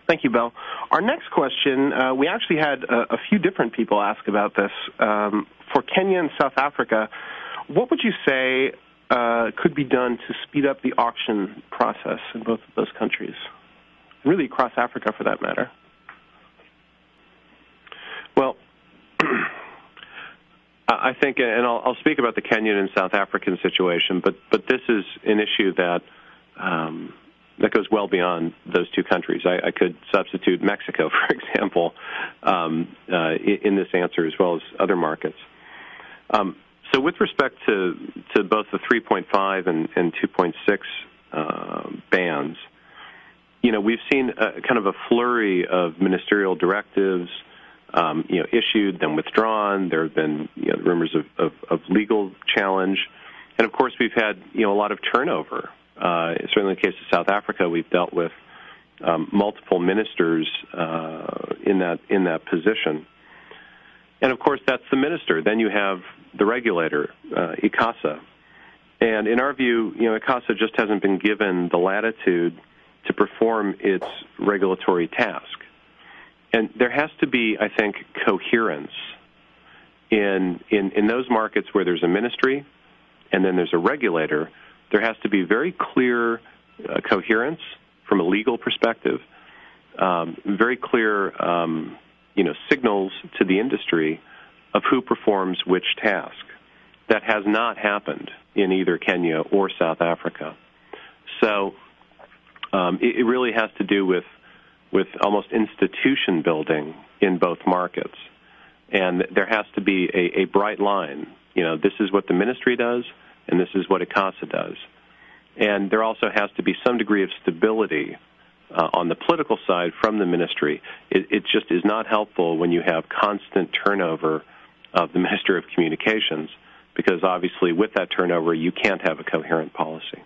Thank you, Bill. Our next question, we actually had a few different people ask about this. For Kenya and South Africa, what would you say could be done to speed up the auction process in both of those countries? Really across Africa, for that matter. Well, I think, and I'll speak about the Kenyan and South African situation, but this is an issue that goes well beyond those two countries. I could substitute Mexico, for example, in this answer, as well as other markets. So with respect to both the 3.5 and 2.6 bands, we've seen kind of a flurry of ministerial directives, issued, then withdrawn. There have been rumors of legal challenge. And, of course, we've had, a lot of turnover. Certainly in the case of South Africa, we've dealt with multiple ministers in that position. And, of course, that's the minister. Then you have the regulator, ICASA. And in our view, ICASA just hasn't been given the latitude to perform its regulatory task. And there has to be, I think, coherence in those markets where there's a ministry and then there's a regulator. There has to be very clear coherence from a legal perspective, very clear, signals to the industry of who performs which task. That has not happened in either Kenya or South Africa. So it really has to do with almost institution building in both markets. And there has to be a bright line. This is what the ministry does, and this is what ICASA does. And there also has to be some degree of stability on the political side from the ministry. It just is not helpful when you have constant turnover of the Minister of Communications, because obviously with that turnover you can't have a coherent policy.